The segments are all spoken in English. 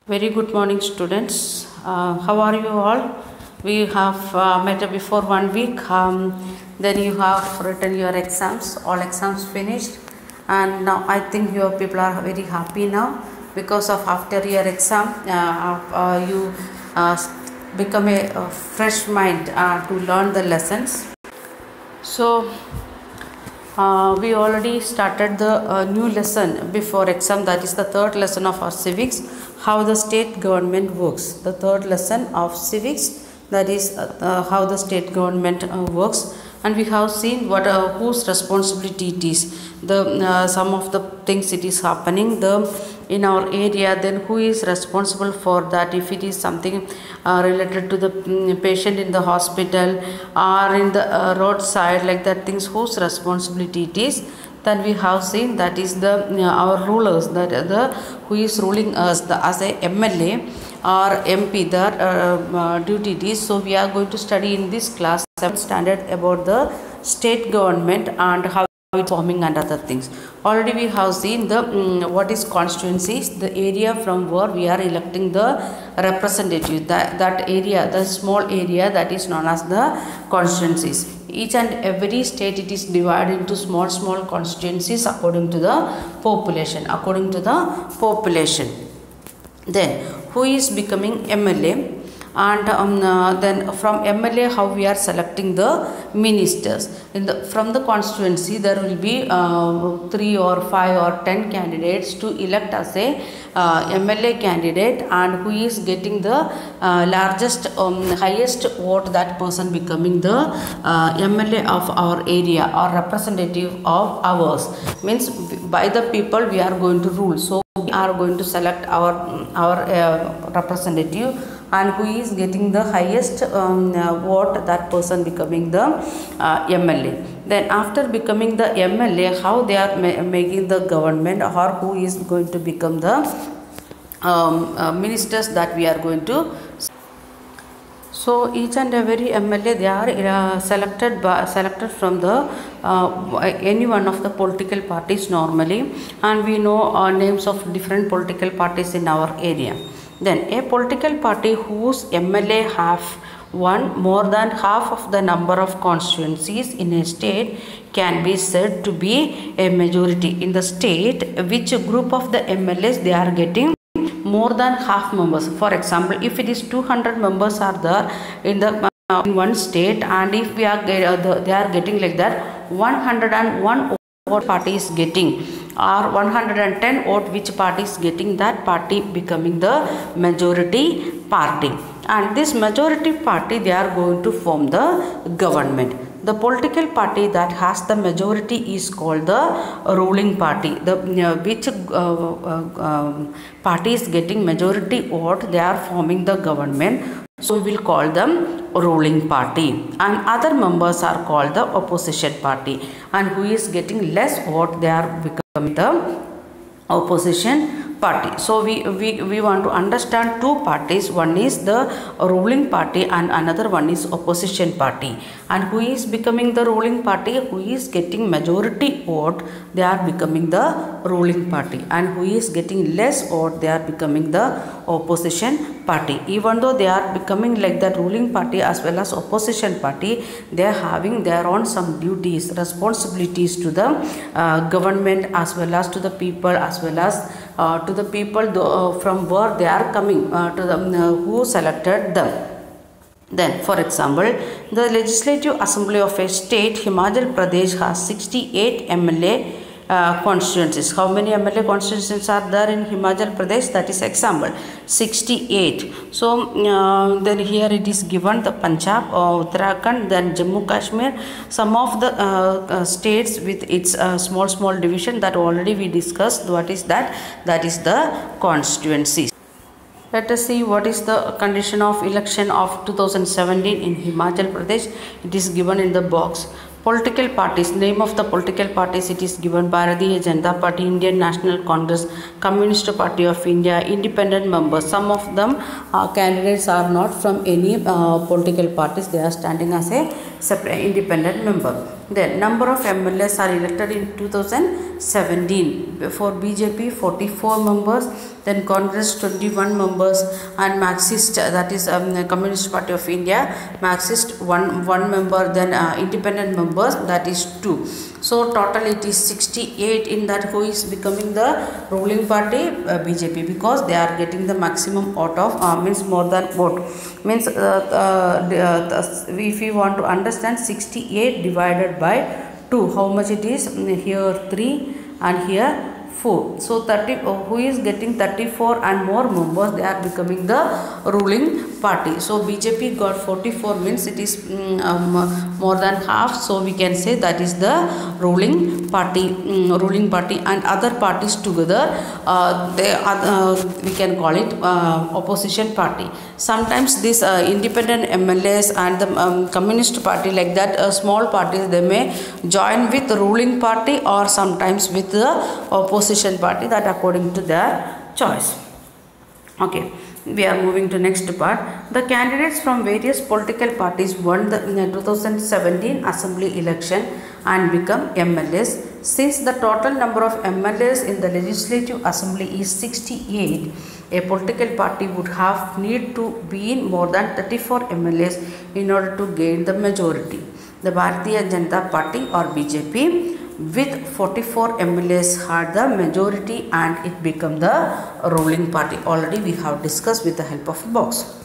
Very good morning, students. How are you all? We have met before 1 week. Then you have written your exams. All exams finished, and now I think your people are very happy now because of after your exam, you become a fresh mind to learn the lessons. So we already started the new lesson before exam, that is the third lesson of our civics, how the state government works. The third lesson of civics, that is how the state government works, and we have seen what whose responsibility it is, the some of the things it is happening in our area, then who is responsible for that, if it is something related to the patient in the hospital or in the roadside, like that things, whose responsibility it is. Then we have seen that is the our rulers, that the who is ruling us, as a MLA or MP, the duty it is. So we are going to study in this class 7th standard about the state government and how it's forming and other things. Already we have seen the what is constituencies, the area from where we are electing the representative, that area, the small area, that is known as the constituencies. Each and every state, it is divided into small constituencies according to the population. Then who is becoming MLA, and then from MLA how we are selecting the ministers. From the constituency there will be 3 or 5 or 10 candidates to elect as a MLA candidate, and who is getting the largest highest vote, that person becoming the MLA of our area or representative of ours. Means by the people we are going to rule. So we are going to select our representative, and who is getting the highest vote, that person becoming the MLA. Then after becoming the MLA, how they are making the government, or who is going to become the ministers that we are going to. So each and every MLA, they are selected from the any one of the political parties normally, and we know names of different political parties in our area. Then a political party whose MLA have won more than half of the number of constituencies in a state can be said to be a majority in the state. Which group of the MLAs they are getting more than half members? For example, if it is 200 members are there in the in one state, and if we are they are getting like that 101 vote party is getting, or 110 vote which party is getting, that party becoming the majority party, and this majority party they are going to form the government. The political party that has the majority is called the ruling party. The which party is getting majority vote, they are forming the government. So we will call them ruling party, and other members are called the opposition party, and who is getting less vote, they are becoming the opposition party. So we want to understand two parties. One is the ruling party and another one is opposition party. And who is becoming the ruling party? Who is getting majority vote, they are becoming the ruling party, and who is getting less vote, they are becoming the opposition party. Even though they are becoming like that ruling party as well as opposition party, they are having their own some duties, responsibilities to the government as well as to the people, as well as to the people from where they are coming, to the who selected them. Then, for example, the Legislative Assembly of a state, Himachal Pradesh, has 68 MLA constituencies. How many MLA constituencies are there in Himachal Pradesh? That is example 68. So then here it is given the Punjab, Uttarakhand, then Jammu Kashmir, some of the states with its small division that already we discussed. What is that? That is the constituencies. Let us see what is the condition of election of 2017 in Himachal Pradesh. It is given in the box. Political parties, name of the political parties, it is given: Bharatiya Janata Party, Indian National Congress, Communist Party of India, independent members. Some of them candidates are not from any political parties, they are standing as a independent member. Then number of MLAs are elected in 2017. For BJP 44 members, then Congress 21 members, and Marxist, that is Communist Party of India, Marxist one member, then independent members, that is 2. So total it is 68. In that, who is becoming the ruling party? BJP, because they are getting the maximum out of means more than vote. Means if we want to understand 68 divided by 2, how much it is? Here 3 and here 4. So 30, who is getting 34 and more members, they are becoming the ruling party. So BJP got 44, means it is more than half. So we can say that is the ruling party, and other parties together they are, we can call it opposition party. Sometimes this independent MLAs and the Communist Party, like that small parties, they may join with the ruling party or sometimes with the opposition party, that according to their choice. Okay, we are moving to next part. The candidates from various political parties won the 2017 assembly election and become MLAs. Since the total number of MLAs in the legislative assembly is 68, a political party would have need to be in more than 34 MLAs in order to gain the majority. The Bharatiya Janata Party or BJP with 44 MLAs had the majority and it became the ruling party. Already we have discussed with the help of box.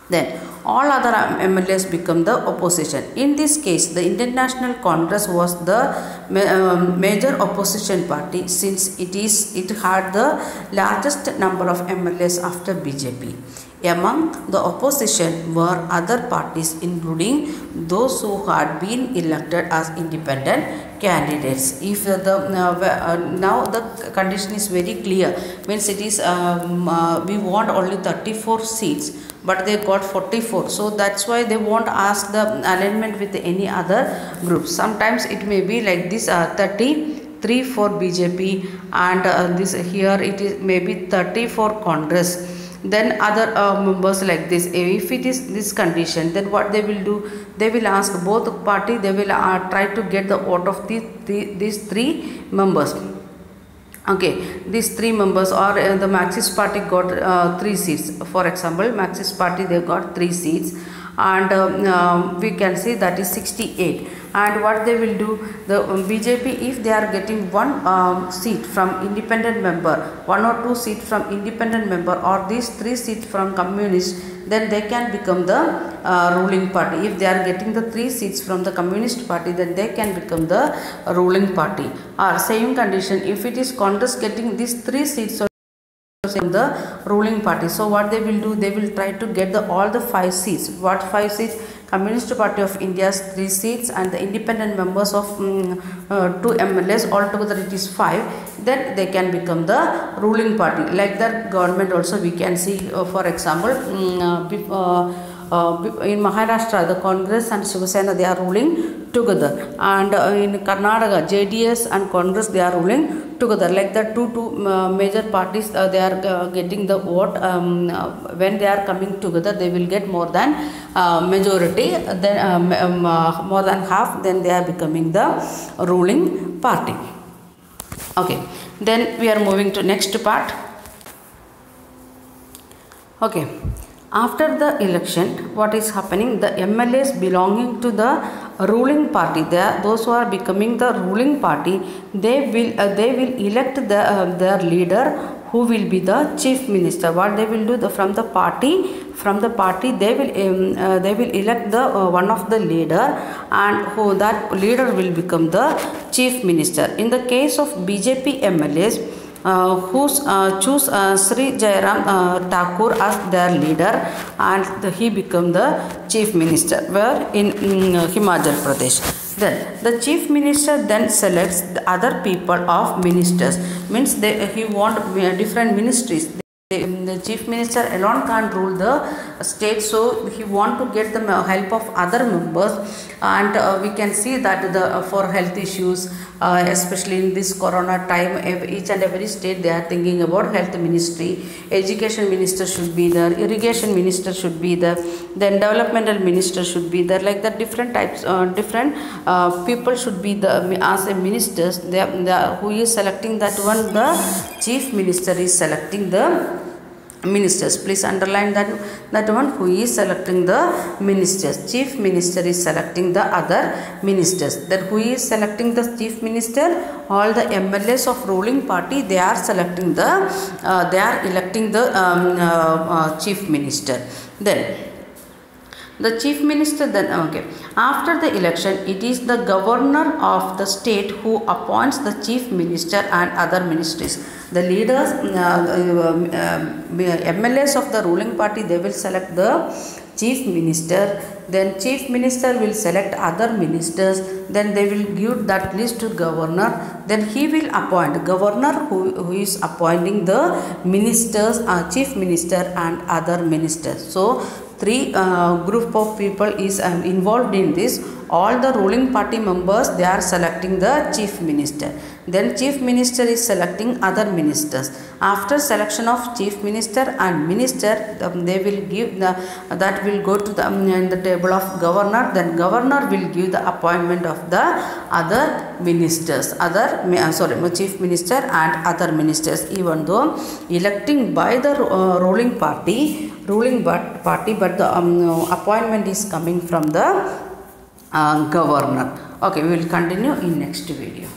Then all other MLAs become the opposition. In this case, the Indian National Congress was the major opposition party, since it had the largest number of MLAs after BJP. Among the opposition were other parties, including those who had been elected as independent candidates. If now the condition is very clear, means it is we want only 34 seats, but they got 44. So that's why they won't ask the alignment with any other group. Sometimes it may be like this, 33 for BJP, and this here it is maybe 30 for Congress. Then other members like this. If it is this condition, then what they will do? They will ask both party. They will try to get the vote of these 3 members. Okay, these 3 members, or the Marxist Party got 3 seats. For example, Marxist Party, they got 3 seats, and we can see that is 68. And what they will do, the BJP, if they are getting 1 seat from independent member, 1 or 2 seats from independent member, or these 3 seats from communist, then they can become the ruling party. If they are getting the 3 seats from the Communist Party, then they can become the ruling party. Or same condition, if it is Congress getting these 3 seats from the ruling party, so what they will do, they will try to get all the 5 seats. What 5 seats? Communist Party of India's 3 seats and the independent members of 2 MLAs, altogether it is 5. Then they can become the ruling party. Like that government also we can see, for example, in Maharashtra, the Congress and Shiva Sena, they are ruling together, and in Karnataka, JDS and Congress, they are ruling together. Like that, two major parties, they are getting the vote. When they are coming together, they will get more than majority, then more than half, then they are becoming the ruling party. Okay, then we are moving to next part. Okay. After the election, what is happening? The MLAs belonging to the ruling party, those who are becoming the ruling party, they will elect their leader, who will be the chief minister. What they will do, from the party, they will elect the one of the leader, and who that leader will become the chief minister. In the case of BJP MLAs, who choose Sri Jairam Thakur as their leader, and he become the chief minister, where in Himachal Pradesh. Then the chief minister then selects the other people of ministers, means he want different ministries. The chief minister alone can't rule the state, so he want to get the help of other members, and we can see that for health issues, especially in this corona time. Each and every state they are thinking about health ministry, education minister should be there, irrigation minister should be there, then developmental minister should be there, like that different types, different people should be the as a ministers. Who is selecting that one? The chief minister is selecting the ministers. Please underline that one, who is selecting the ministers. Chief minister is selecting the other ministers. Then who is selecting the chief minister? All the MLAs of ruling party, they are selecting the they are electing the chief minister. Then the chief minister, then okay, after the election it is the governor of the state who appoints the chief minister and other ministries. The leaders, MLAs of the ruling party, they will select the chief minister. Then chief minister will select other ministers. Then they will give that list to governor. Then he will appoint governor who is appointing the ministers, chief minister and other ministers. So three group of people is involved in this. All the ruling party members, they are selecting the chief minister. Then chief minister is selecting other ministers. After selection of chief minister and minister, they will give that will go to the in the table of governor. Then governor will give the appointment of the other ministers, chief minister and other ministers. Even though electing by the ruling party, but the appointment is coming from the governor. Okay, we will continue in next video.